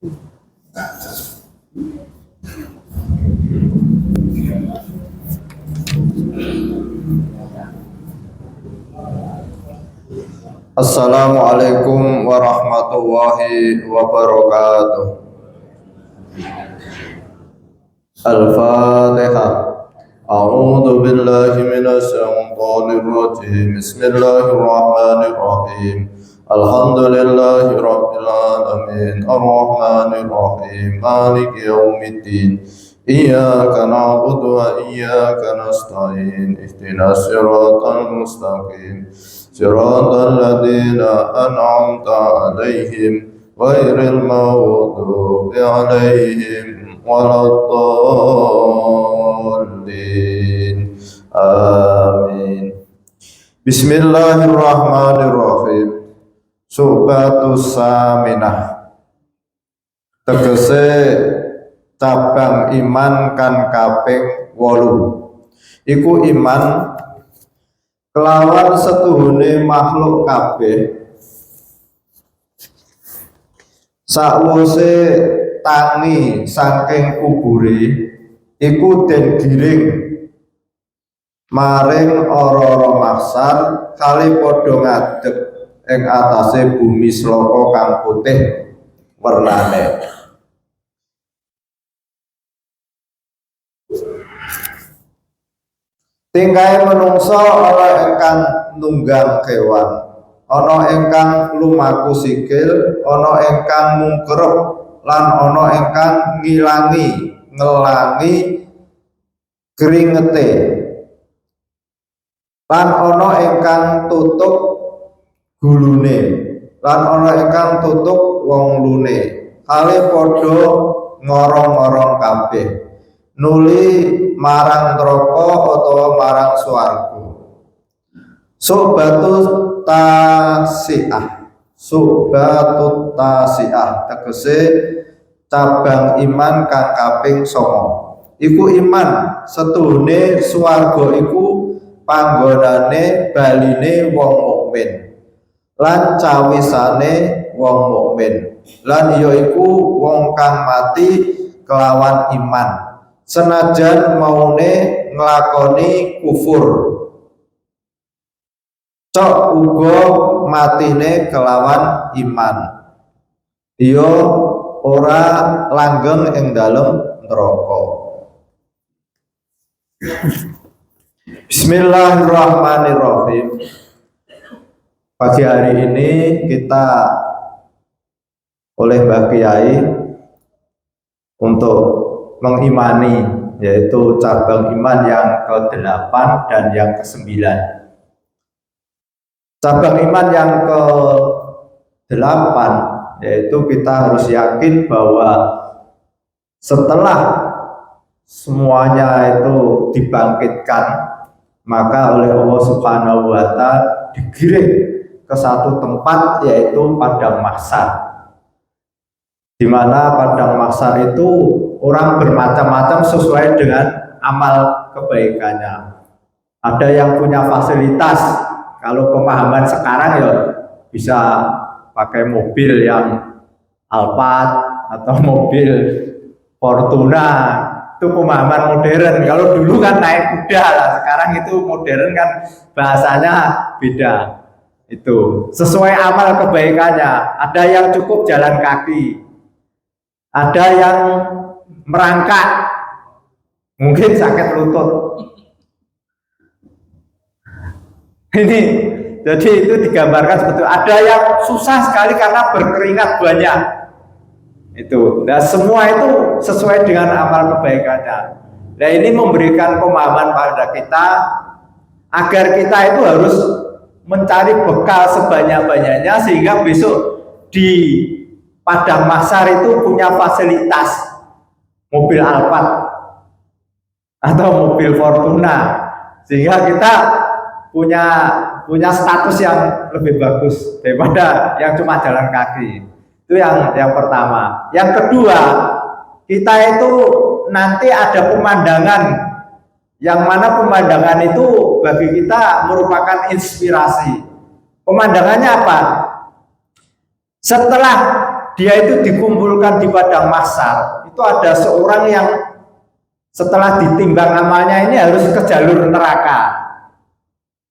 Assalamualaikum warahmatullahi wabarakatuh. Al-Fatihah. A'udzu billahi minasy syaithanir rajim. Bismillahirrahmanirrahim. Alhamdulillahi rabbil alamin. Arrahmanir rahim. Maliki yaumiddin. Iyyaka na'budu wa iyyaka nasta'in. Ihdinas siratal mustaqim. Siratal ladzina an'amta 'alaihim ghairil maghdubi 'alaihim waladdallin. Amin. Bismillahirrahmanirrahim. Subatus saminah. Tegese cabang iman kan kaping 8. Iku iman kelawan setuhune makhluk kabeh sakwise tangi saking kubure iku den giring maring ora-ora mahsar kali padha ngadeg ing atase bumi sloka kang putih wernane. Tingkahe menungso ana ingkang nunggang kewan, ana ingkang lumaku sikil, ana ingkang mungkerep, lan ana ingkang ngelangi keringete, lan ana ingkang tutuk gulune, lan ana ingkang tutuk wong lune, kale padha ngorong-ngorong kabeh nuli marang neraka utawa marang swarga. Subatut tasiah tegese cabang iman kang kaping 9. Iku iman setuhune swarga iku panggonane baline wong mukmin lan cawisane wong mukmin, lan ya iku wong kang mati kelawan iman senajan maune nglakoni kufur, cok uga matine kelawan iman, iya ora langgeng ing dalem neraka. Bismillahirrahmanirrahim. Pagi hari ini kita oleh Mbah Kiai untuk mengimani, yaitu cabang iman yang ke-8 dan yang ke-9. Cabang iman yang ke-8 yaitu kita harus yakin bahwa setelah semuanya itu dibangkitkan, maka oleh Allah Subhanahu wa Ta'ala digiring ke satu tempat, yaitu padang mahsyar, di mana padang mahsyar itu orang bermacam-macam sesuai dengan amal kebaikannya. Ada yang punya fasilitas, kalau pemahaman sekarang ya bisa pakai mobil yang Alphard atau mobil Fortuna, itu pemahaman modern. Kalau dulu kan naik kuda lah, sekarang itu modern kan bahasanya beda. Itu sesuai amal kebaikannya. Ada yang cukup jalan kaki, ada yang merangkak, mungkin sakit lutut. Ini jadi itu digambarkan seperti itu. Ada yang susah sekali karena berkeringat banyak. Itu, dan semua itu sesuai dengan amal kebaikannya. Nah, ini memberikan pemahaman pada kita agar kita itu harus mencari bekal sebanyak-banyaknya sehingga besok di padang mahsyar itu punya fasilitas mobil Alphard atau mobil Fortuna, sehingga kita punya status yang lebih bagus daripada yang cuma jalan kaki. Itu yang pertama. Yang kedua, kita itu nanti ada pemandangan, yang mana pemandangan itu bagi kita merupakan inspirasi. Pemandangannya apa? Setelah dia itu dikumpulkan di padang mahsyar, itu ada seorang yang setelah ditimbang amalnya ini harus ke jalur neraka.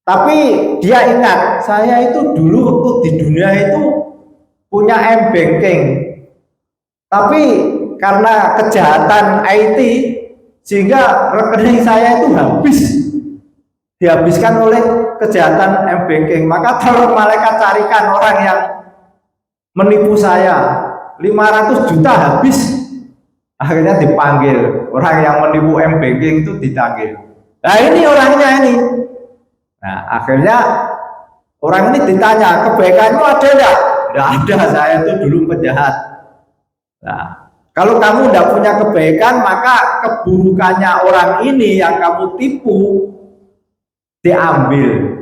Tapi dia ingat, saya itu dulu waktu di dunia itu punya m-banking. Tapi karena kejahatan IT sehingga rekening saya itu dihabiskan oleh kejahatan m-banking. Maka tolong malaikat carikan orang yang menipu saya, 500 juta habis. Akhirnya dipanggil, orang yang menipu m-banking itu dipanggil. Nah ini orangnya ini. Nah akhirnya orang ini ditanya, kebaikanmu ada enggak? Enggak ada, saya itu dulu penjahat. Nah kalau kamu tidak punya kebaikan, maka keburukannya orang ini yang kamu tipu diambil.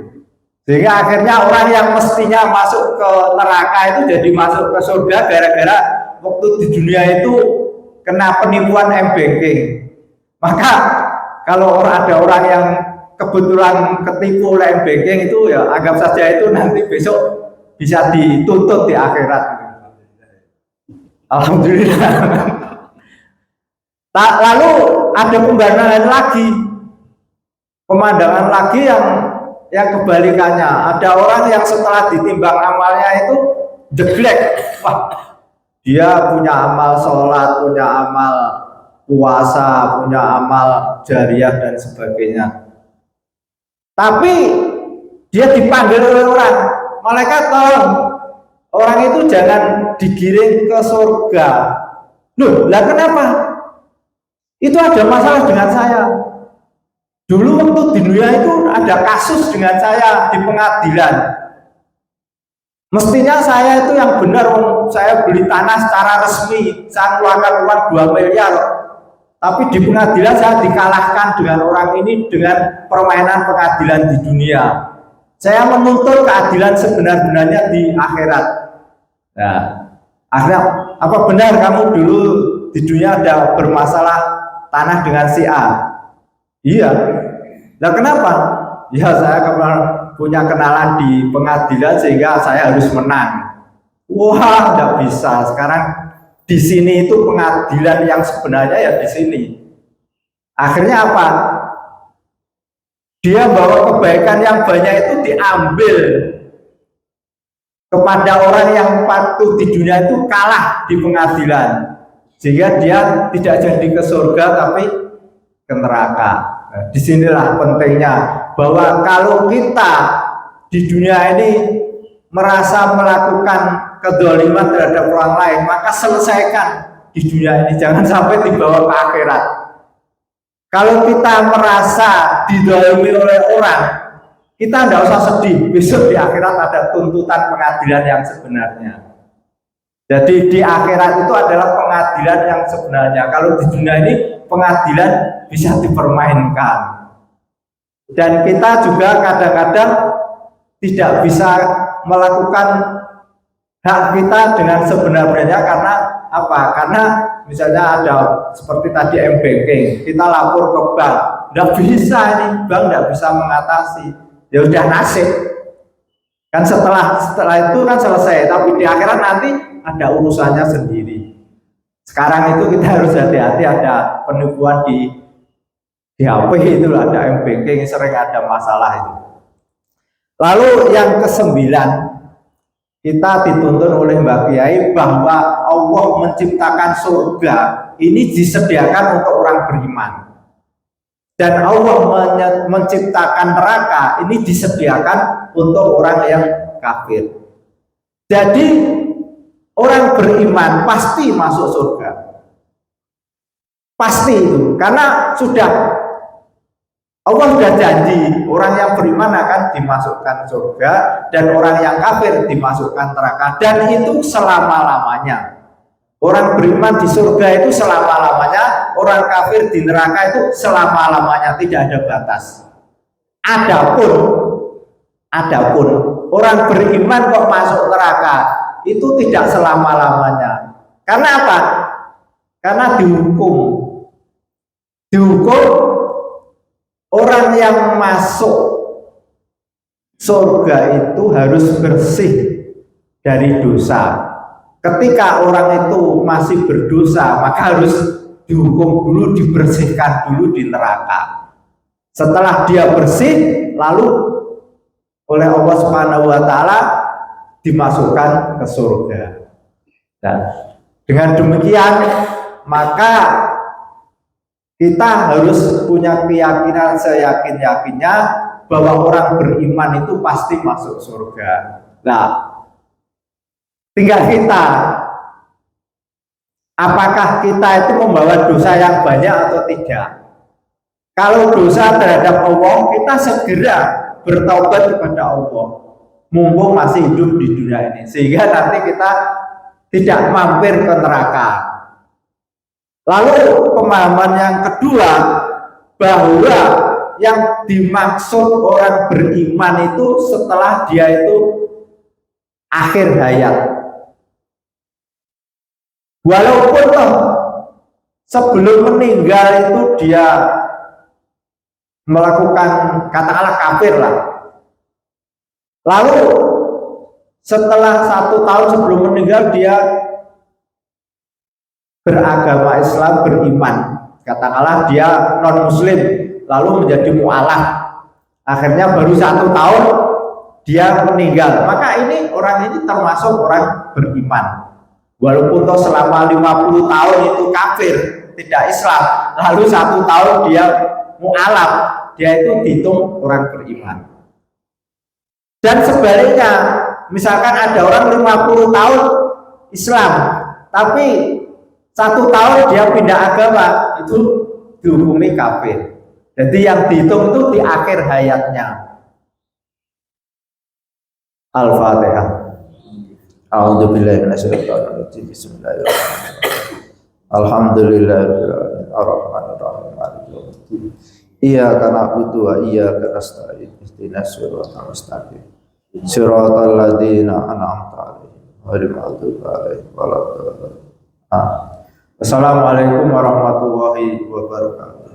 Sehingga akhirnya orang yang mestinya masuk ke neraka itu jadi masuk ke surga gara-gara waktu di dunia itu kena penipuan m-banking. Maka kalau ada orang yang kebetulan ketipu oleh m-banking itu ya anggap saja itu nanti besok bisa dituntut di akhirat. Alhamdulillah. Lalu ada pemandangan lagi yang kebalikannya. Ada orang yang setelah ditimbang amalnya itu jeglek. Wah, dia punya amal sholat, punya amal puasa, punya amal jariyah dan sebagainya. Tapi dia dipanggil oleh orang, malaikat tolong orang itu jangan digiring ke surga. Loh, lah kenapa? Itu ada masalah dengan saya. Dulu waktu di dunia itu ada kasus dengan saya di pengadilan. Mestinya saya itu yang benar, saya beli tanah secara resmi, saya keluarkan uang 2 miliar. Tapi di pengadilan saya dikalahkan dengan orang ini dengan permainan pengadilan di dunia. Saya menuntut keadilan sebenar-benarnya di akhirat. Nah, akhirnya apa benar kamu dulu di dunia ada bermasalah tanah dengan si A? Iya. Nah kenapa? Ya saya punya kenalan di pengadilan sehingga saya harus menang. Wah, tidak bisa. Sekarang di sini itu pengadilan yang sebenarnya ya di sini. Akhirnya apa? Dia bawa kebaikan yang banyak itu diambil kepada orang yang patuh di dunia itu kalah di pengadilan, sehingga dia tidak jadi ke surga tapi ke neraka. Nah, disinilah pentingnya bahwa kalau kita di dunia ini merasa melakukan kedzaliman terhadap orang lain, maka selesaikan di dunia ini, jangan sampai dibawa ke akhirat. Kalau kita merasa dizalimi oleh orang, kita tidak usah sedih, besok di akhirat ada tuntutan pengadilan yang sebenarnya. Jadi di akhirat itu adalah pengadilan yang sebenarnya. Kalau di dunia ini pengadilan bisa dipermainkan. Dan kita juga kadang-kadang tidak bisa melakukan hak kita dengan sebenar-benarnya karena apa? Karena misalnya ada seperti tadi m-banking, kita lapor ke bank, tidak bisa ini, bank tidak bisa mengatasi. Ya udah nasib. Kan setelah itu kan selesai, tapi di akhirat nanti ada urusannya sendiri. Sekarang itu kita harus hati-hati, ada penipuan di HP itu, ada m-banking, sering ada masalah itu. Lalu yang ke-9, kita dituntun oleh Mbak Kiai bahwa Allah menciptakan surga ini disediakan untuk orang beriman, dan Allah menciptakan neraka ini disediakan untuk orang yang kafir. Jadi orang beriman pasti masuk surga, pasti itu, karena Allah sudah janji orang yang beriman akan dimasukkan surga dan orang yang kafir dimasukkan neraka, dan itu selama-lamanya. Orang beriman di surga itu selama-lamanya, orang kafir di neraka itu selama-lamanya, tidak ada batas. Adapun orang beriman kok masuk neraka itu tidak selama-lamanya. Karena apa? Karena dihukum orang yang masuk surga itu harus bersih dari dosa. ketika orang itu masih berdosa, maka harus dihukum dulu, dibersihkan dulu di neraka. Setelah dia bersih, lalu oleh Allah Subhanahu wa taala dimasukkan ke surga. Dan dengan demikian, maka kita harus punya keyakinan seyakin-yakinnya bahwa orang beriman itu pasti masuk surga. Nah, tinggal kita, apakah kita itu membawa dosa yang banyak atau tidak. Kalau dosa terhadap Allah, kita segera bertaubat kepada Allah, mumpung masih hidup di dunia ini, sehingga nanti kita tidak mampir ke neraka. Lalu pemahaman yang kedua, bahwa yang dimaksud orang beriman itu setelah dia itu akhir hayat. Walaupun toh sebelum meninggal itu dia melakukan katakanlah kafir lah. Lalu setelah 1 tahun sebelum meninggal dia beragama Islam, beriman, katakanlah dia non muslim, lalu menjadi mu'alaf, akhirnya baru 1 tahun dia meninggal, maka ini orang ini termasuk orang beriman. Walaupun toh selama 50 tahun itu kafir, tidak Islam, lalu 1 tahun dia mu'alaf, dia itu dihitung orang beriman. Dan sebaliknya, misalkan ada orang 50 tahun Islam, tapi 1 tahun dia pindah agama, itu dihukumi kafir. Jadi yang dihitung itu di akhir hayatnya. Al-Fatihah. A'udzubillahi minasyaitonir rajim. Bismillahirrahmanirrahim. Alhamdulillahirabbil alamin arrahmanir rahim maliki yaumiddin. Iyyaka na'budu wa iyyaka nasta'in. Ihdinas siratal mustaqim. Siratal ladzina an'amta 'alaihim ghairil maghdubi 'alaihim waladdallin. Assalamualaikum warahmatullahi wabarakatuh.